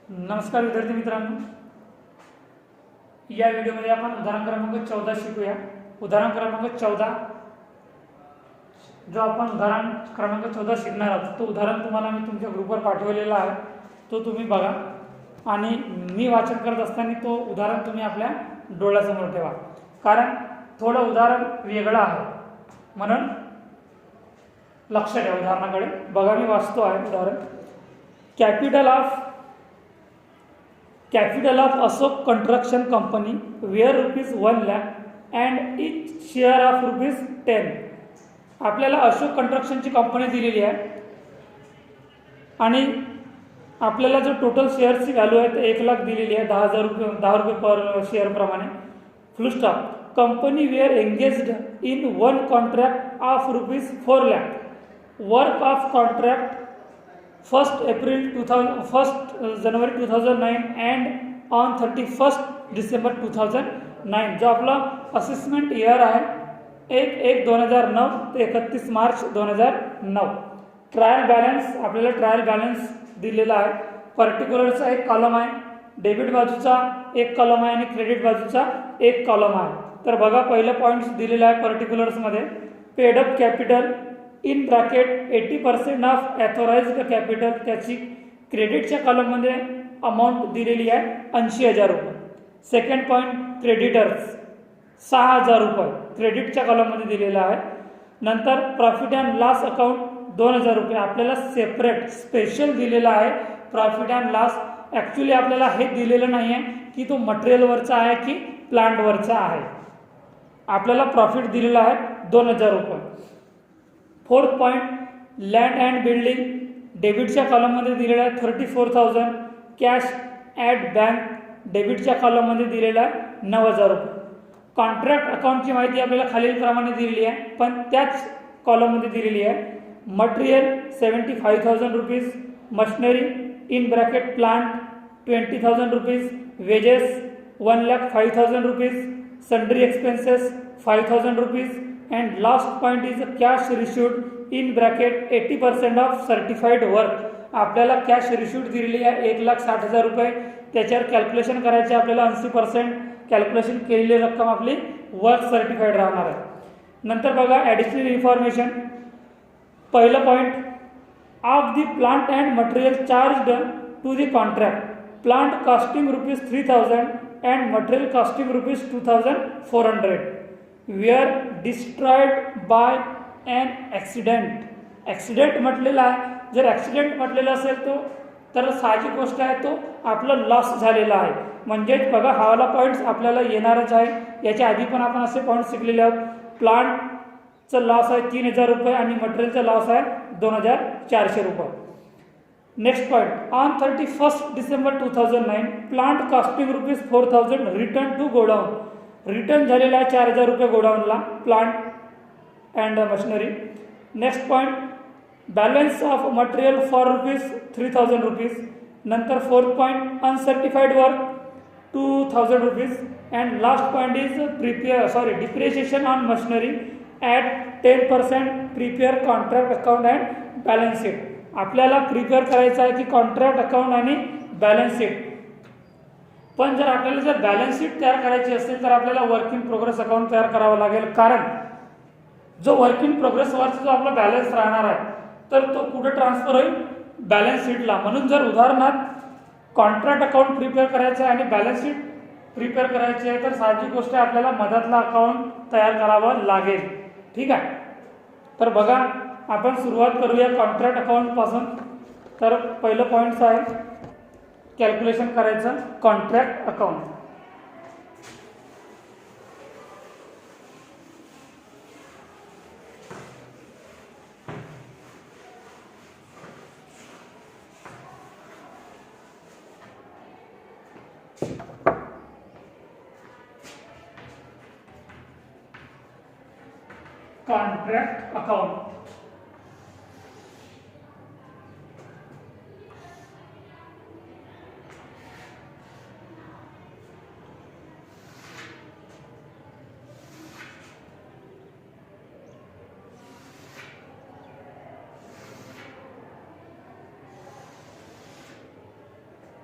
नमस्कार विद्यार्थी मित्रांनो, या व्हिडिओमध्ये आपण उदाहरण क्रमांक 14 शिकूया। उदाहरण क्रमांक 14 जो आपण उदाहरण क्रमांक 14 शिकणार आहोत तो उदाहरण तुम्हाला मी तुमच्या ग्रुपवर पाठवलेला आहे, तो तुम्ही बघा आणि मी वाचन करत असताना तो उदाहरण तुम्ही आपल्या डोळ्यासमोर ठेवा, कारण थोडं उदाहरण वेगळं आहे म्हणून लक्ष द्या उदाहरणाकडे। बघा, मी वाचतो आहे उदाहरण। Capital of Ashok Construction Company where ₹1 lakh and each share of ₹10। आपल्याला अशोक कंस्ट्रक्शनची कंपनी दिलेली आहे आणि आपल्याला जो टोटल शेअरची व्हॅल्यू आहे ते 1 लाख दिलेली आहे, 10 रुपये पर शेअर प्रमाणे। Full stop. Company were engaged in one contract of ₹4 lakh, work of contract 1 January 2009 and on 31 December 2009। जो आपला असेसमेंट इयर आहे 1/1/2009 ते 31 मार्च 2009। ट्रायल बॅलन्स, आपल्याला ट्रायल बॅलन्स दिलेला आहे। पर्टिक्युलरचा एक कॉलम आहे, डेबिट बाजूचा एक कॉलम आहे आणि क्रेडिट बाजूचा एक कॉलम आहे। तर बघा, पहिलं पॉईंट्स दिलेला आहे पर्टिक्युलर्समध्ये। Paid up capital in bracket 80% of authorised capital, त्याची क्रेडिटच्या कॉलममध्ये अमाऊंट दिलेली आहे 80,000 रुपये। सेकंड पॉईंट, क्रेडिटर्स 6,000 रुपये क्रेडिटच्या कॉलममध्ये दिलेला आहे। नंतर प्रॉफिट अँड लॉस अकाउंट 2,000 रुपये आपल्याला सेपरेट स्पेशल दिलेला आहे। प्रॉफिट अँड लॉस ॲक्च्युली आपल्याला हे दिलेलं नाही आहे की तो मटेरियलवरचा आहे की प्लांटवरचा आहे, आपल्याला प्रॉफिट दिलेला आहे 2,000 रुपये। Fourth point, land and building डेबिटच्या कॉलममध्ये दिलेला आहे 34,000। कॅश ॲट बँक डेबिटच्या कॉलममध्ये दिलेला आहे 9,000 रुपये। कॉन्ट्रॅक्ट अकाउंटची माहिती आपल्याला खालीलप्रमाणे दिलेली आहे, पण त्याच कॉलममध्ये दिलेली आहे। Material 75,000 rupees, machinery in bracket plant 20,000 rupees, wedges 1,05,000 rupees, sundry expenses 5,000 rupees and last point is cash received in bracket 80% of certified work। आपल्याला कॅश रिसिव्ड दिलेली आहे 1,60,000 रुपये, त्याच्यावर कॅल्क्युलेशन करायचे आपल्याला 80% कॅल्क्युलेशन केलेली रक्कम आपली वर्क सर्टिफाईड राहणार आहे। नंतर बघा ॲडिशनल इन्फॉर्मेशन। पहिलं point, of the plant and material charge to the contract, plant costing ₹3,000 and material costing ₹2,400 were destroyed by an accident. Accident म्हटलेला आहे, जर ॲक्सिडेंट म्हटलेला असेल तर साहजिक गोष्ट आहे तो आपला लॉस झालेला आहे। म्हणजेच बघा, हावाला पॉईंट्स आपल्याला येणारच आहे, याच्या आधी पण आपण असे पॉईंट्स शिकलेले आहोत। प्लांटचं लॉस आहे 3,000 रुपये आणि मटेरियलचा लॉस आहे 2,400 रुपये। Next point, on 31 December 2009 plant costing ₹4,000 return to godown, return झालेला आहे 4,000 रुपये गोडाऊनला plant and machinery. Next point, balance of material for ₹3,000 rupees. नंतर fourth point, uncertified work 2,000 rupees and last point is depreciation on machinery at 10% prepare contract account and balance sheet. आपल्याला prepare करायचं आहे की contract account आणि balance sheet, पण जर आपल्याला जर बॅलन्स शीट तयार करायची असेल तर आपल्याला वर्क इन प्रोग्रेस अकाउंट तयार करावं लागेल, कारण जो वर्क इन प्रोग्रेसवरचा जो आपला बॅलन्स राहणार आहे तर तो कुठे ट्रान्सफर होईल, बॅलन्स शीटला। म्हणून जर उदाहरणार्थ कॉन्ट्रॅक्ट अकाउंट प्रिपेअर करायचं आहे आणि बॅलन्स शीट प्रिपेअर करायची आहे तर साहजिक गोष्ट आहे आपल्याला मधातला अकाउंट तयार करावं लागेल, ठीक आहे। तर बघा, आपण सुरुवात करूया कॉन्ट्रॅक्ट अकाउंटपासून। तर पहिलं पॉईंट्स आहे कॅल्क्युलेशन करायचं contract account. Contract account,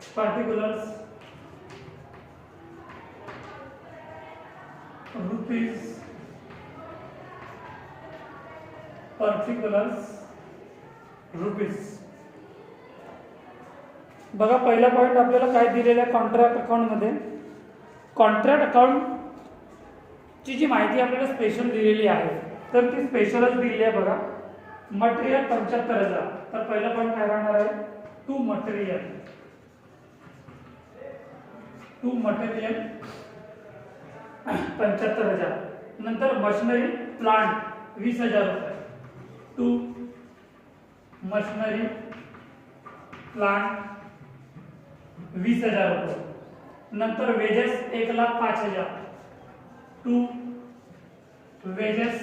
particulars rupees, particulars rupees. बघा पहिला पॉईंट आपल्याला काय दिलेला आहे कॉन्ट्रॅक्ट अकाउंटमध्ये. कॉन्ट्रॅक्ट अकाउंटची जी माहिती आपल्याला स्पेशल दिलेली आहे तर ती स्पेशलच दिलेली आहे. बघा मटेरियल 75,000. तर पहिला पॉईंट काय राहणार आहे टू मटेरियल 75,000. नंतर मशिनरी प्लांट 20,000 रुपये. टू मशिनरी प्लांट 20,000 रुपये. नंतर वेजेस 1,05,000. To wedges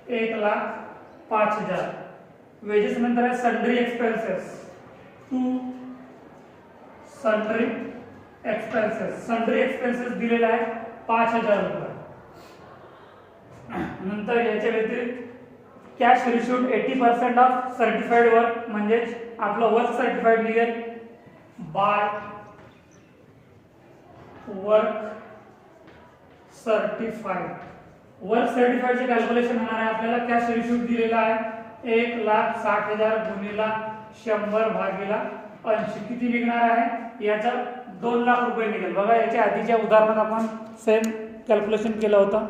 1,05,000. वेजेस नंतर आहे sundry expenses. To sundry expenses. Sundry expenses दिलेला आहे 5,000 रुपये. नंतर याच्या व्यतिरिक्त cash received 80% of certified work, म्हणजेच आपलं वर्क सर्टिफाईड लिहिल बाय वर्क सर्टिफाईड. वर्क सर्टिफाईडचे कॅल्क्युलेशन होणार आहे आपल्याला. कॅश रिसिव्ड दिलेला आहे 1,60,000 गुणिला 100 भागीला 80. किती निघणार आहे याचा 2 लाख रुपये निघेल. बघा याच्या आधीच्या उदाहरणात आपण सेम कॅल्क्युलेशन केलं होतं.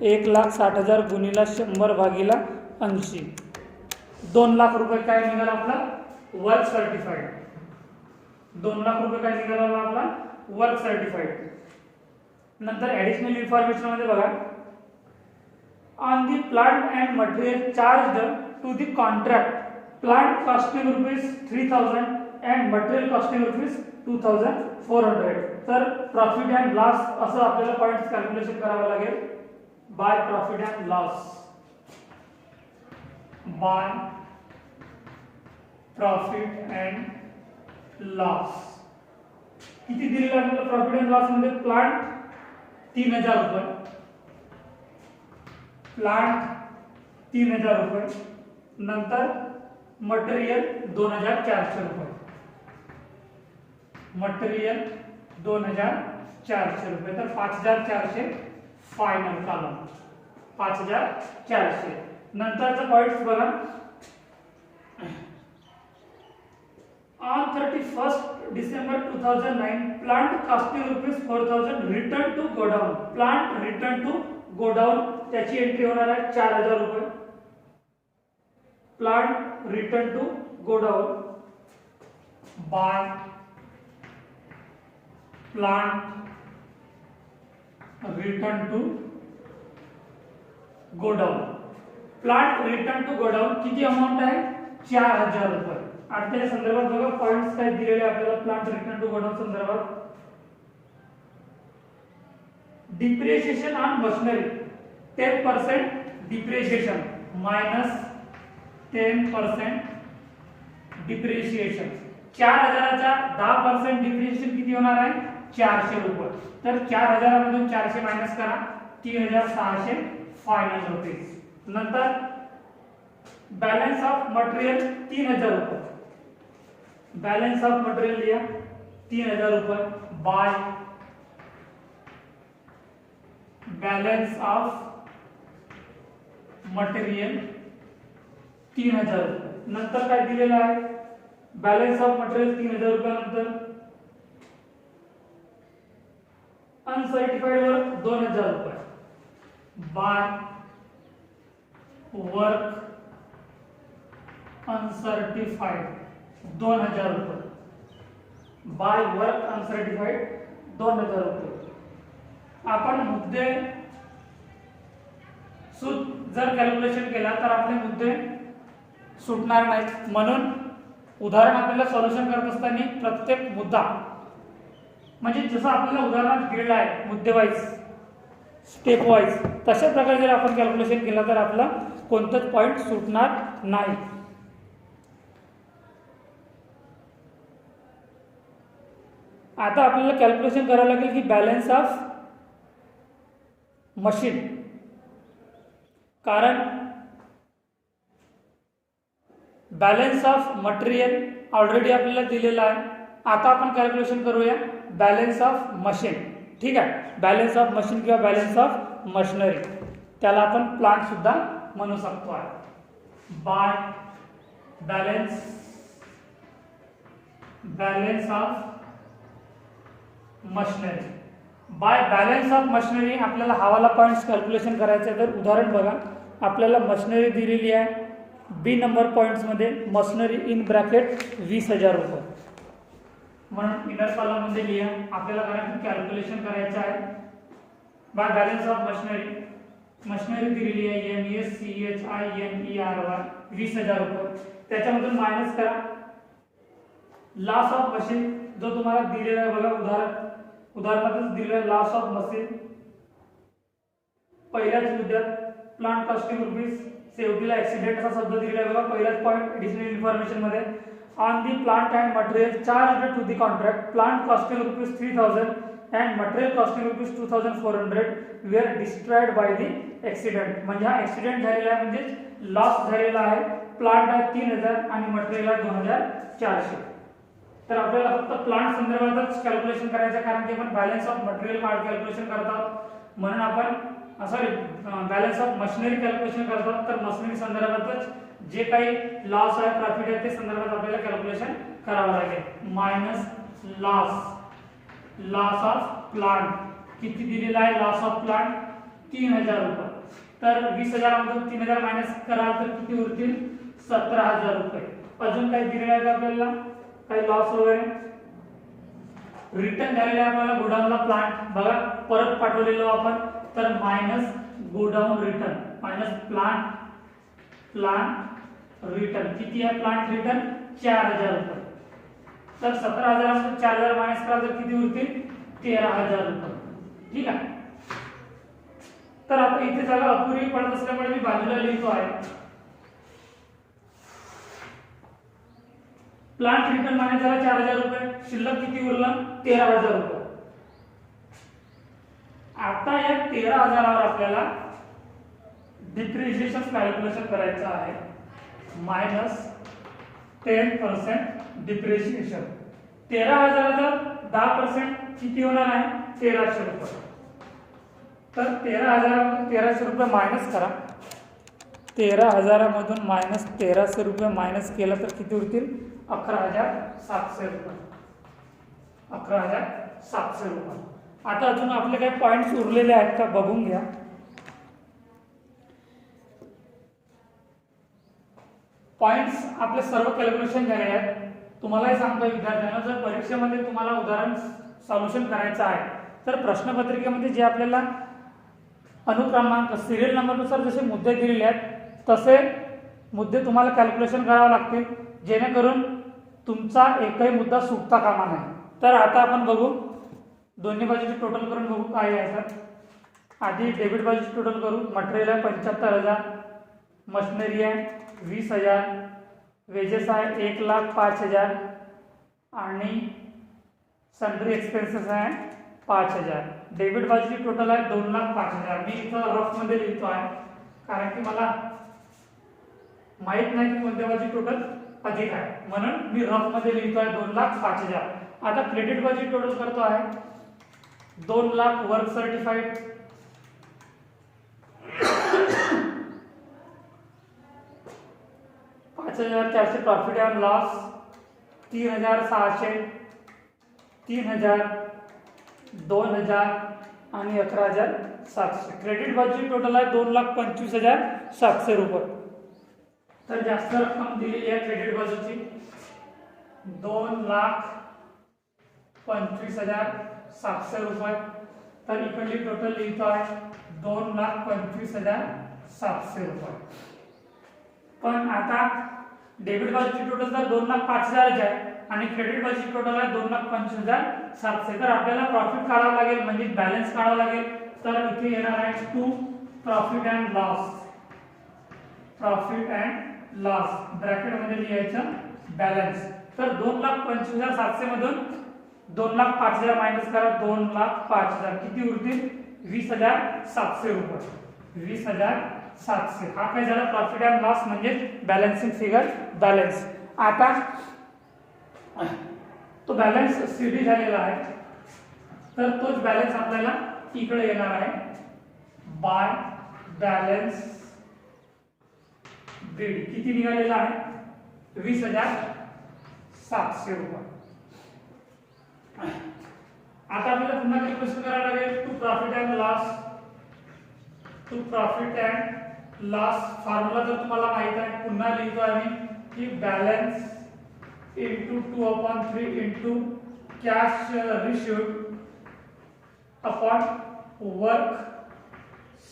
1,60,000 गुणिला 100 भागीला 80. 2 लाख रुपये काय निघाला आपला वर्क सर्टिफाईड. 2 लाख रुपये काय निघाला आपला वर्क सर्टिफाईड. नंतर ऍडिशनल इन्फॉर्मेशन मध्ये बघा on the plant and material charge to the contract plant costing ₹3,000 and material costing ₹2,400. तर प्रॉफिट अँड लॉस असं आपल्याला पॉईंट्स कॅल्क्युलेशन करावं लागेल. By profit and loss. By profit and loss किती दिलेलं आपल्याला प्रॉफिट अँड लॉस मध्ये. प्लांट 3,000 रुपये. प्लांट 3,000 रुपये. नंतर मटेरियल 2,400 रुपये. मटेरियल 2,400 रुपये. तर 5,400 फायनल कॉलम 5,400. नंतरचा पॉइंट्स बघा on 31st December 2009 plant costing ₹4,000 return to godown. Plant return to godown त्याची एंट्री होणार आहे 4,000 रुपये. Plant return to godown by plant return to godown. Plant return to godown किती अमाऊंट आहे 4,000 रुपये. आणि त्याच्या संदर्भात बघा पॉइंट्स काय दिलेले आपल्याला प्लांट रिटर्न टू गोडाउन संदर्भात. Depreciation on machinery 10% depreciation minus 10% depreciation. 4,000चा 10% डिप्रिशिएशन किती होणार आहे 400 रुपये. तर 4,000 मधून 400 मायनस करा 3,600 फायनल रुपीज. नंतर बॅलन्स ऑफ मटेरियल 3,000 रुपये. बॅलन्स ऑफ मटेरियल लिया 3,000 रुपये बाय बॅलन्स ऑफ मटेरियल 3,000 रुपये. नंतर काय दिलेलं आहे बॅलन्स ऑफ मटेरियल 3,000 रुपये. नंतर अनसर्टिफाईड वर्क 2,000 रुपये बाय वर्क अनसर्टिफाईड 2,000 रुपये. बाय वर्क अनसर्टिफाईड 2,000 रुपये. आपण मुद्दे जर कॅल्क्युलेशन केला तर आपले मुद्दे सुटणार नाहीत. म्हणून उदाहरण आपल्याला सॉल्युशन करत असताना प्रत्येक मुद्दा म्हणजे जसं आपल्याला उदाहरणात दिलेलं आहे मुद्दे वाईज स्टेप वाईज तशा प्रकारे जर आपण कॅल्क्युलेशन केलं तर आपला कोणताच पॉईंट सुटणार नाही. आता आपल्याला कॅल्क्युलेशन करावं लागेल की बॅलन्स ऑफ मशीन. कारण बॅलन्स ऑफ मटेरियल ऑलरेडी आपल्याला दिलेला आहे आता आपण कॅल्क्युलेशन करूया बॅलन्स ऑफ मशीन. ठीक आहे, बॅलन्स ऑफ मशीन किंवा बॅलन्स ऑफ मशिनरी, त्याला आपण प्लांट सुद्धा म्हणू शकतो आहे. By balance of machinery. By balance of machinery आपल्याला हवाला पॉईंट्स कॅल्क्युलेशन करायचं आहे. तर उदाहरण बघा, आपल्याला मशिनरी दिलेली आहे बी नंबर पॉईंट्समध्ये, मशिनरी इन ब्रॅकेट 20,000 रुपये म्हणून इनर कॉलममध्ये लिहा. आपल्याला कॅल्क्युलेशन करायचं आहे बाय बॅलन्स ऑफ मशिनरी दिलेली आहे MESCHINERY 20,000 रुपये. त्याच्यामधून मायनस करा लॉस ऑफ मशीन जो तुम्हाला दिलेला आहे बघा, उदाहरणातच दिलेला आहे लॉस ऑफ मशीन. पहिल्याच मुद्द्यात प्लांट कॉस्टिंग रुपीज, शेवटीला ऍक्सिडेंट असा शब्द दिलेला आहे बघा पहिलाच पॉईंट ऍडिशनल इन्फॉर्मेशन मध्ये. On the plant and material charge to the contract, plant costing rupees 3,000 and material costing rupees 2,400 were destroyed by the accident. म्हणजे हा ऍक्सिडेंट झालेला आहे म्हणजे लॉस झालेला आहे. प्लांट आहे 3,000 आणि मटेरियल आहे 2,400. तर आपल्याला फक्त प्लांट संदर्भातच कॅल्क्युलेशन करायचं आहे, कारण की आपण बॅलन्स ऑफ मटेरियल कॅल्क्युलेशन करत आहोत म्हणून आपण sorry balance of machinery calculation करतात. तर मशिनरी संदर्भातच जे काही लॉस आहे प्रॉफिट आहे ते संदर्भात आपल्याला कॅल्क्युलेशन करावं लागेल. मायनस लॉस ऑफ प्लांट किती दिलेला आहे, लॉस ऑफ प्लांट 3,000 रुपये. तर 20,000 मधून 3,000 मायनस कराल तर किती उरतील 17,000 रुपये. अजून काही दिलेलं आहे आपल्याला, काही लॉस वगैरे रिटर्न झालेला आहे आपल्याला गोडाऊनला प्लांट बघा परत पाठवलेलो आपण. तर minus godown return minus plant return किती आहे, प्लांट रिटर्न 4,000 रुपये. तर 17,000 मधून 4,000 मायनस कराल तर किती उरतील 13,000 रुपये. ठीक आहे. तर आता इथे जागा अपुरी पडत असल्यामुळे मी बाजूला लिहितो आहे प्लांट रिटर्न मायनस झाला 4,000 रुपये, शिल्लक किती उरलं 13,000 रुपये. आता या 13,000वर आपल्याला डिप्रिशिएशन कॅल्क्युलेशन करायचं आहे. Minus 10% depreciation. 13,000चा 10% किती होणार आहे 1,300 रुपये. तर 13,000 1,300 रुपये मायनस करा. 13,000 मधून मायनस 1,300 रुपये मायनस केलं तर किती उरतील 11,700 रुपये. 11,700 रुपये. आता अजून आपले काही पॉइंट्स उरलेले आहेत का बघून घ्या. पॉइंट्स आपले सर्व कॅल्क्युलेशन झालेले आहेत. तुम्हालाही सांगतो विद्यार्थ्यांना, जर परीक्षेमध्ये तुम्हाला उदाहरण सॉल्युशन करायचं आहे तर प्रश्नपत्रिकेमध्ये जे आपल्याला अनुक्रमांक सिरियल नंबरनुसार जसे मुद्दे दिलेले आहेत तसे मुद्दे तुम्हाला कॅल्क्युलेशन करावे लागतील, जेणेकरून तुमचा एकही मुद्दा सुटता कामा नये. तर आता आपण बघू दोन्ही बाजूचे टोटल करून बघू काय आहे. तर आधी डेबिट बाजूचे टोटल करू. मटेरियल आहे 75,000, मशिनरी आहे 20,000, वेजेस आहे 1,05,000 आणि सन्ड्री एक्सपेन्सेस आहे 5,000. डेबिट बाजूची टोटल आहे 2,05,000. मी इथं रफ मध्ये लिहितो आहे कारण की मला माहित नाही की कोणत्या बाजूची टोटल अधिक आहे म्हणून मी रफ मध्ये लिहितो आहे 2,05,000. आता क्रेडिट बाजूची टोटल करतो आहे 2,00,000 work certified, 5,400 profit and loss, 3,600, 3,000, 2,000 आणि 11,700. क्रेडिट बाजूची टोटल आहे 2,25,700 रुपये. तर जास्त रक्कम दिलेली आहे क्रेडिट बाजूची 2,25,700 रुपये. तर इकडली टोटल लिहितो आहे 2,25,700 रुपये. पण आता डेबिट बाजूची टोटल तर 2,05,000 आहे आणि क्रेडिट बाजूची टोटल आहे 2,25,700. तर आपल्याला प्रॉफिट काढावं लागेल म्हणजे बॅलन्स काढावं लागेल. तर इथे येणार आहे to profit and loss bracket मध्ये लिहायचं बॅलन्स. तर 2,25,700 मधून 2,05,000 मायनस करा 2,05,000 किती उरतील 20,700 रुपये. 20,700 हा काय झाला प्रॉफिट अँड लॉस म्हणजे बॅलन्सिंग फिगर बॅलन्स. आता तो बॅलन्स सी डी झालेला आहे, तर तोच बॅलन्स आपल्याला इकडे येणार आहे बाय बॅलन्स बीड. किती निघालेला आहे 20,700 रुपये. आता आपल्याला पुन्हा कॅल्क्युलेशन करायला लागेल to profit and loss. To profit and loss formula जर तुम्हाला माहित आहे पुन्हा लिहितो आम्ही की balance into 2/3 into cash received upon work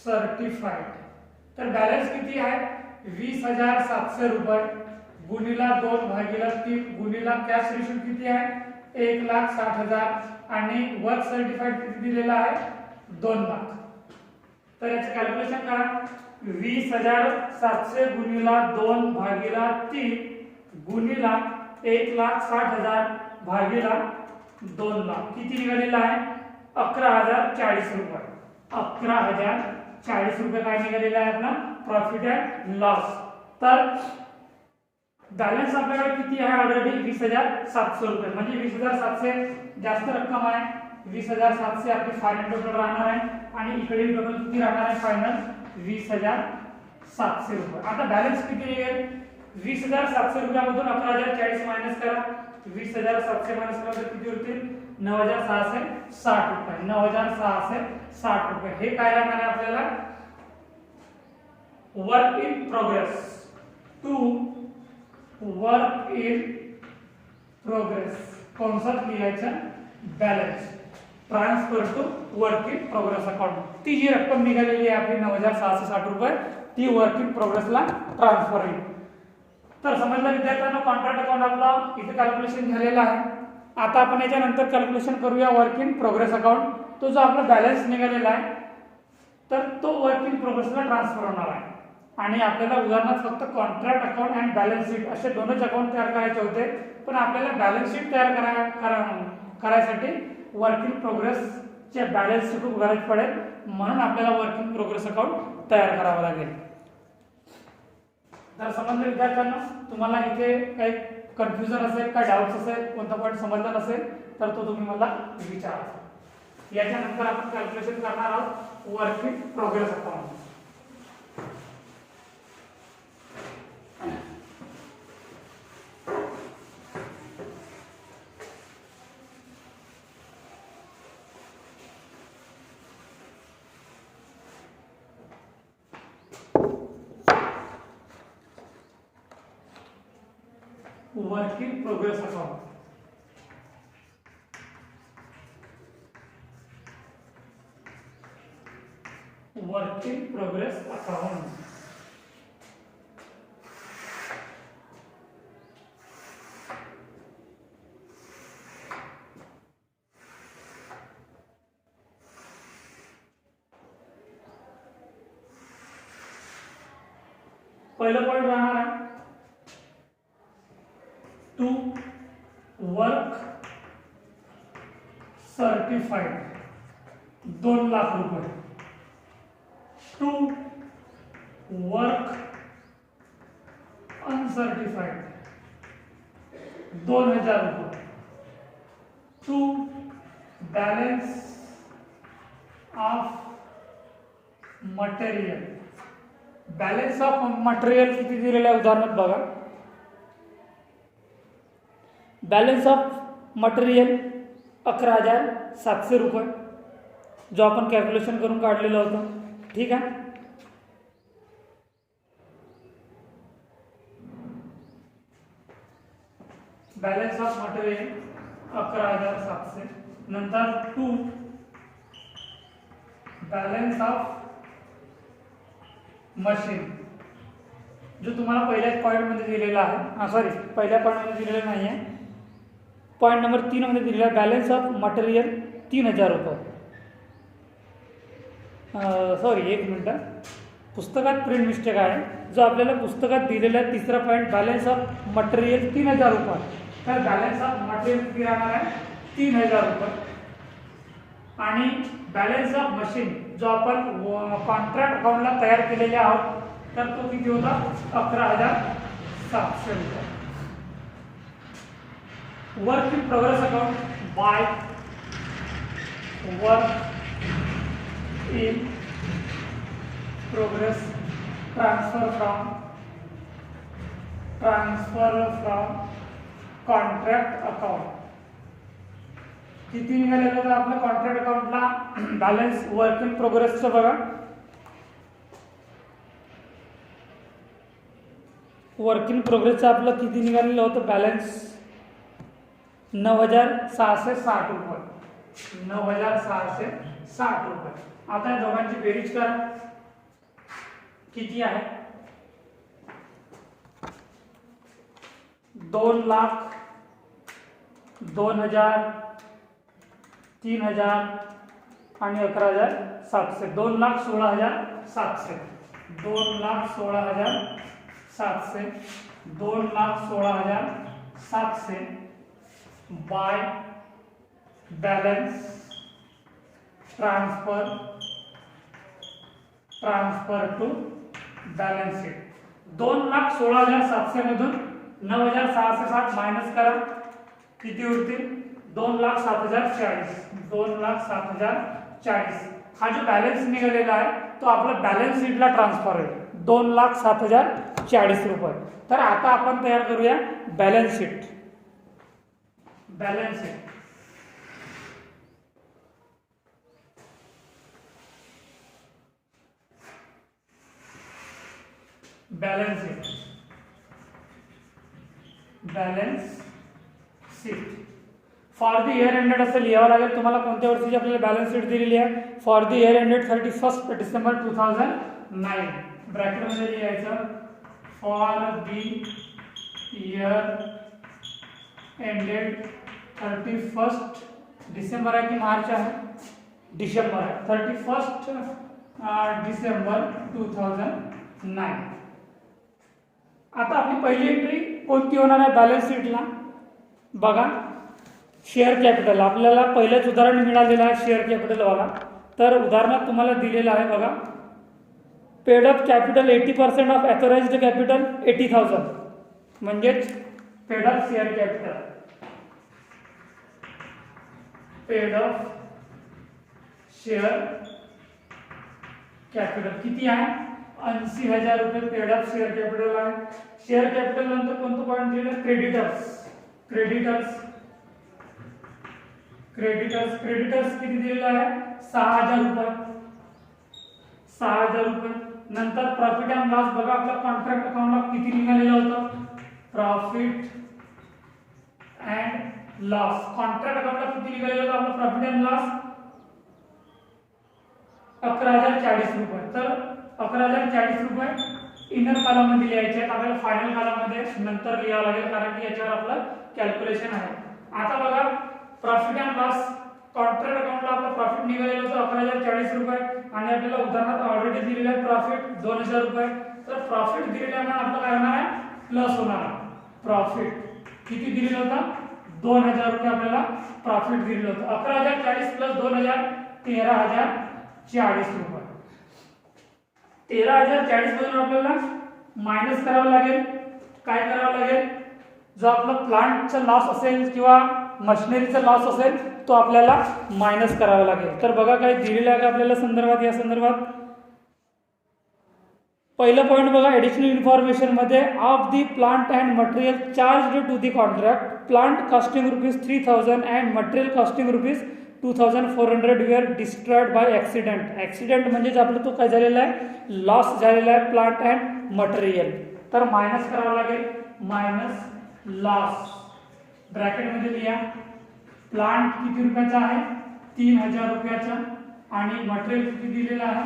certified. तर बॅलन्स किती आहे 20,700 रुपये गुणिला 2/3 गुणिला कॅश रिसीव्ड किती आहे 1,60,000 आणि वर्क सर्टिफाइड किती दिलेला आहे 2 लाख. तर याचं कॅल्क्युलेशन करा. 20,700 गुणिला 2/3 गुणिला 1,60,000 भागिला 2 लाख किती निघालेला आहे 11,040 रुपये. 11,040 रुपये काय निघालेला आहे आपला प्रॉफिट अँड लॉस. तर बॅलन्स आपल्याकडे किती आहे ऑलरेडी 20,700 रुपये, म्हणजे 20,700 जास्त रक्कम आहे. 20,700 आपली फायनल टोटल राहणार आहे आणि इकडे टोटल किती राहणार आहे फायनल 20,700 रुपये. आता बॅलन्स किती निघेल 20,700 रुपयामधून 11,040 मायनस करा. 20,700 मायनस केला तर किती होतील 9,660 रुपये. 9,660 रुपये हे काय राहणार आहे आपल्याला work in progress. To work in progress कंसात लिहायचं balance transfer to work in progress account. ती जी रक्कम निघालेली आहे आपली 9,660 रुपये ती वर्क इन प्रोग्रेसला ट्रान्सफर होईल. तर समजलं विद्यार्थ्यांना कॉन्ट्रॅक्ट अकाउंट आपला इथे कॅल्क्युलेशन झालेला आहे. आता आपण याच्यानंतर कॅल्क्युलेशन करूया वर्क इन प्रोग्रेस अकाउंट. तो जो आपला बॅलन्स निघालेला आहे तर तो वर्क इन प्रोग्रेसला ट्रान्सफर होणार आहे आणि आपल्याला उदाहरणार्थ फक्त contract account and balance sheet असे दोनच अकाउंट तयार करायचे होते, पण आपल्याला बॅलन्स शीट तयार करायसाठी वर्क इन प्रोग्रेसचे बॅलन्स शीट गरज पडेल, म्हणून आपल्याला वर्क इन प्रोग्रेस अकाउंट तयार करावं लागेल. तर समजलं विद्यार्थ्यांना. तुम्हाला इथे काही कन्फ्युजन असेल काय डाऊट्स असेल कोणता पॉईंट समजला नसेल तर तो तुम्ही मला विचारा. याच्यानंतर आपण कॅल्क्युलेशन करणार आहोत work in progress account. Work in progress account. Work in progress account पहिलं पॉइंट राहणार आहे टू वर्क सर्टिफाइड 2 लाख रुपये. टू वर्क अनसर्टिफाइड 2,000 रुपये. To balance of material. Balance of material किती दिलेलं आहे उदाहरणार्थ बघा. बॅलन्स ऑफ मटेरियल 11,700 रुपये जो आपण कॅल्क्युलेशन करून काढलेलं होतं. ठीक आहे. Balance of material 11,700. नंतर टू बॅलन्स ऑफ मशीन जो तुम्हाला पहिल्याच पॉईंटमध्ये दिलेला आहे. सॉरी पहिल्या पॉईंटमध्ये दिलेला नाही आहे. पॉईंट नंबर 3 मध्ये दिलेला बॅलन्स ऑफ मटेरियल 3,000 रुपये. सॉरी एक मिनटं पुस्तकात प्रिंट मिस्टेक आहे. जो आपल्याला पुस्तकात दिलेला तिसरा पॉईंट बॅलन्स ऑफ मटेरियल 3,000 रुपये. तर बॅलन्स ऑफ मटेरियल किती राहणार आहे 3,000 रुपये. आणि बॅलन्स ऑफ मशीन जो आपण कॉन्ट्रॅक्ट अकाउंटला तयार केलेले आहोत तर तो किती होता 11,700 रुपये. Work in progress account by work in progress transfer from contract account. किती निघालेलं होतं आपलं कॉन्ट्रॅक्ट अकाउंटला बॅलन्स वर्क इन प्रोग्रेसचं बघा. वर्क इन प्रोग्रेसचं आपलं किती निघालेलं होतं बॅलन्स 9,660 रुपये. 9,660 रुपये. आता या दोघांची बेरीज करा किती आहे. 2,00,000, 2,000, 3,000 आणि 11,700. 2,16,700. 2,16,700. 2,16,700 by balance transfer to balance sheet. 2,16,700 मधून 9,660 मायनस करा. किती उरतील 2,07,040. 2,07,040 हा जो बॅलन्स निघालेला आहे तो आपला बॅलन्स शीटला ट्रान्सफर आहे 2,07,040 रुपये. तर आता आपण तयार करूया balance sheet. Balance sheet balance sheet balance sheet for the year ended असं लिहावं लागेल तुम्हाला. कोणत्या वर्षीची आपल्याला बॅलन्स शीट दिलेली आहे. For the year ended 31 December 2009. ब्रॅकेटमध्ये लिहायचं for the year ended 31 December आहे की मार्च आहे. डिसेंबर आहे. 31 डिसेंबर 2009. आता आपली पहिली एंट्री कोणती होणार आहे बॅलन्स शीटला बघा. शेअर कॅपिटल आपल्याला पहिलेच उदाहरण मिळालेलं आहे शेअर कॅपिटलवाला. तर उदाहरणात तुम्हाला दिलेलं आहे बघा. Paid up capital 80% of authorised capital 80,000 म्हणजेच paid up share capital. Paid up share capital किती आहे 80,000 रुपये पेड अप शेअर कॅपिटल आहे. शेअर कॅपिटल नंतर कोणतं पॉईंट दिलं क्रेडिटर्स. क्रेडिटर्स किती दिलेलं आहे 6,000 रुपये. 6,000 रुपये. नंतर प्रॉफिट अँड लॉस बघा आपल्या कॉन्ट्रॅक्ट अकाउंटला किती निघालेलं होतं प्रॉफिट अँड लॉस. कॉन्ट्रॅक्ट अकाउंटला किती निघालेलं होतं आपलं प्रॉफिट अँड लॉस 11,040 रुपये. तर 11,040 रुपये इनर कॉलममध्ये लिहायचे आहेत. आपल्याला फायनल कॉलममध्ये नंतर लिहावं लागेल कारण की याच्यावर आपलं कॅल्क्युलेशन आहे. आता बघा प्रॉफिट अँड लॉस कॉन्ट्रॅक्ट अकाउंटला आपलं प्रॉफिट निघालेलं होतं 11,040 रुपये आणि आपल्याला उदाहरणात ऑलरेडी दिलेलं आहे प्रॉफिट 2,000 रुपये. तर प्रॉफिट दिलेल्यामुळे आपलं काय होणार आहे प्लस होणार आहे. प्रॉफिट किती दिलेलं होतं 2,000 रुपये आपल्याला प्रॉफिट दिलेलं होतं. 11,040 प्लस 2,000 13,040 रुपये. 13,040 मधून आपल्याला मायनस करावं लागेल. काय करावं लागेल जो आपला प्लांटचा लॉस असेल किंवा मशिनरीचा लॉस असेल तो आपल्याला मायनस करावा लागेल. तर बघा काय दिलेलं आहे का आपल्याला संदर्भात. या संदर्भात पहिलं पॉईंट बघा ॲडिशनल इन्फॉर्मेशन मध्ये of the plant and material charge to the contract plant costing ₹3,000 and material costing ₹2,400 were destroyed by accident. Accident म्हणजेच आपलं तो काय झालेला आहे लॉस झालेला आहे प्लांट अँड मटेरियल. तर मायनस करावं लागेल मायनस लॉस. ब्रॅकेटमध्ये लिहा प्लांट किती रुपयाचा आहे 3,000 रुपयाचा आणि मटेरियल किती दिलेलं आहे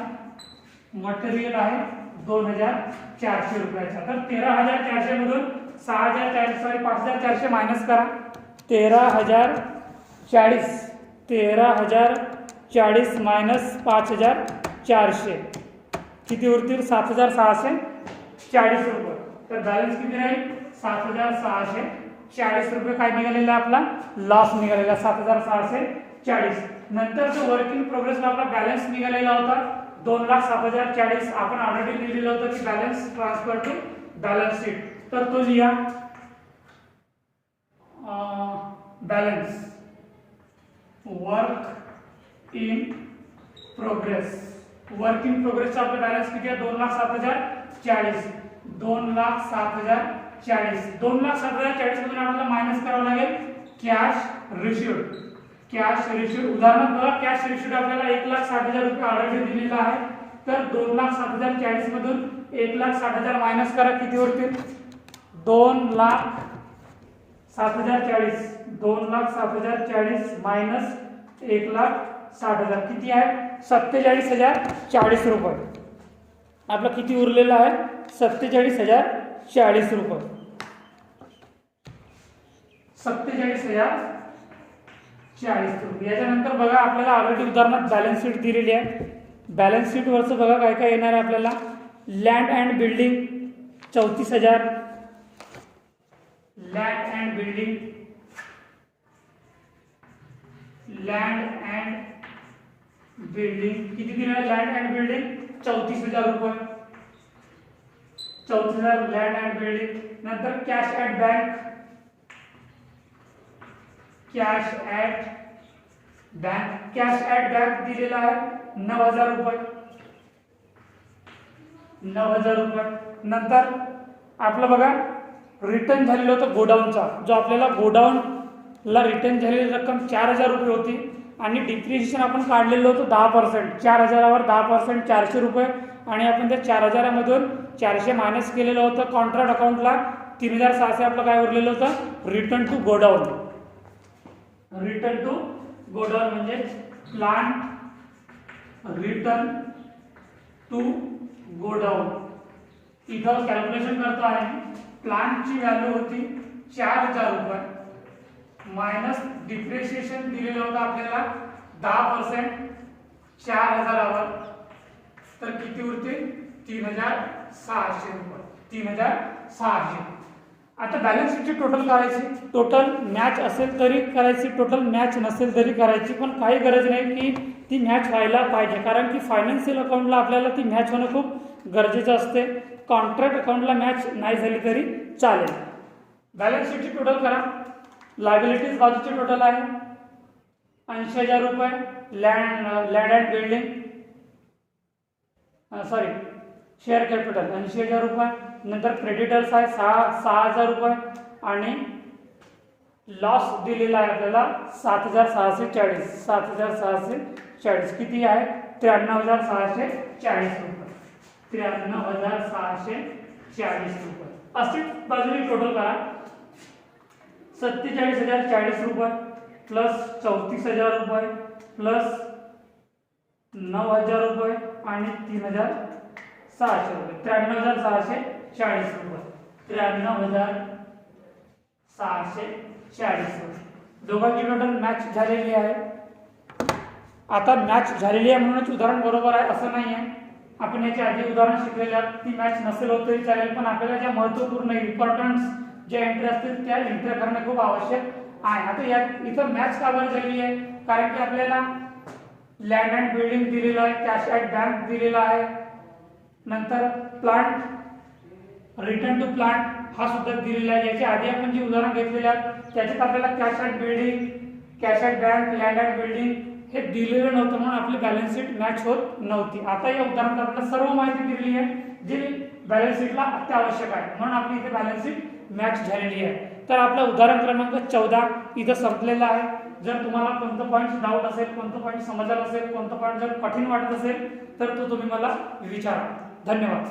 मटेरियल आहे 2,400 रुपयाचा. तर 13,400 मधून 5,400 मायनस करा. 13,040 मायनस 5,400 किती उरतील 7,640 रुपये. तर बॅलन्स किती राहील 7,640 रुपये. काय निघालेला आपला लॉस निघालेला 7,640. नंतर जो वर्क इन प्रोग्रेसला आपला बॅलन्स निघालेला होता 2,07,040. आपण ऑलरेडी लिहिलेलं होतं की balance transfer to balance sheet. तर तो लिहा balance work in progress. Work in प्रोग्रेसचा आपला बॅलन्स किती आहे? 2,07,040. 2,07,040. 2,07,040 मधून आपल्याला मायनस करावं लागेल कॅश रिसिव्ड. कॅश रिसिव्ड उदाहरणार्थ बघा, कॅश रिसिव्ड आपल्याला 1,60,000 रुपये ऑलरेडी दिलेला आहे. तर 2,07,040 मधून 1,60,000 मायनस करा, किती उरतील? 2,07,040. 2,07,040 मायनस 1,60,000 किती आहे? 47,040 रुपये. आपलं किती उरलेलं आहे? 47,040 रुपये. 47,040 रुपये. याच्यानंतर बघा, आपल्याला ऑलरेडी उदाहरणात बॅलन्स शीट दिलेली आहे. बॅलन्स शीट वरचं बघा काय काय येणार आहे आपल्याला. Land and building 34,000. Land and building, land and building किती दिलेलं आहे? लँड अँड बिल्डिंग 34,000 रुपये. 34,000 लँड अँड बिल्डिंग. नंतर cash at bank, cash at bank, cash at bank दिलेला आहे 9,000 रुपये. 9,000 रुपये. नंतर आपलं बघा, रिटर्न झालेलं होतं गोडाऊनचा, जो आपल्याला गोडाऊनला रिटर्न झालेली रक्कम 4,000 रुपये होती आणि डिप्रिशिएशन आपण काढलेलं होतं 10%. 4,000वर 10% 400 रुपये. आणि आपण त्या 4,000मधून 400 मायनस केलेलं होतं कॉन्ट्रॅक्ट अकाउंटला. 3,600 आपलं काय उरलेलं होतं? Return to godown. Return to godown म्हणजे प्लांट रिटर्न टू गोडाऊन. इथं कॅल्क्युलेशन करतो आहे. प्लांटची व्हॅल्यू होती 4,000 रुपये मायनस डिप्रिशिएशन दिलेलं होतं आपल्याला 10% 4,000वर. तर किती उरते? 3,600 रुपये. 3,600. आता बॅलन्स शीटची टोटल करायची. टोटल मॅच असेल तरी करायची, टोटल मॅच नसेल तरी करायची, पण काही गरज नाही की ती मॅच व्हायला पाहिजे, कारण की फायनान्शियल अकाउंटला आपल्याला ती मॅच होणं खूप गरजेचं असते. कॉन्ट्रॅक्ट अकाउंटला मॅच नाही झाली तरी चालेल. बॅलन्स शीटची टोटल करा. लायबिलिटीज बाजूची टोटल आहे 80,000 रुपये. Land and building sorry share capital 80,000 रुपये. नंतर क्रेडिटर्स आहे 6,000 रुपये आणि लॉस दिलेला आहे आपल्याला 7,640. 7,640 किती आहे? 93,640 रुपये. 93,640 रुपये. असे बाजूने टोटल करा. 47,040 रुपये प्लस 34,000 रुपये प्लस 9,000 रुपये आणि 3,600 रुपये. 93,640 रुपये. 93,640 रुपये. दोघांची टोटल मॅच झालेली आहे. आता मॅच झालेली आहे म्हणूनच उदाहरण बरोबर आहे असं नाही आहे. आपण याच्या आधी उदाहरण शिकलेल्या ती मॅच नसेल होत तरी चालेल, पण आपल्याला ज्या महत्त्वपूर्ण इम्पॉर्टन्स ज्या एंट्री असतील त्या एंट्री करणे खूप आवश्यक आहे. आता या इथं मॅच का बरं झालेली आहे? कारण की आपल्याला लँड अँड बिल्डिंग दिलेलं आहे, कॅश ॲट बँक दिलेला आहे, नंतर प्लांट रिटर्न टू प्लांट हा सुद्धा दिलेला आहे. याच्या आधी आपण जी उदाहरण घेतलेले आहेत त्याच्यात आपल्याला cash at building, cash at bank, land at building हे दिलेलं नव्हतं म्हणून आपली बॅलन्स शीट मॅच होत नव्हती. आता या उदाहरणात आपल्याला सर्व माहिती दिलेली आहे जी बॅलन्स शीटला अत्यावश्यक आहे, म्हणून आपली इथे बॅलन्स शीट मॅच झालेली आहे. तर आपलं उदाहरण क्रमांक 14 इथं संपलेलं आहे. जर तुम्हाला कोणतं पॉईंट डाऊट असेल, कोणतं पॉईंट समजलं असेल, कोणतं पॉईंट जर कठीण वाटत असेल तर तो तुम्ही मला विचारा. धन्यवाद.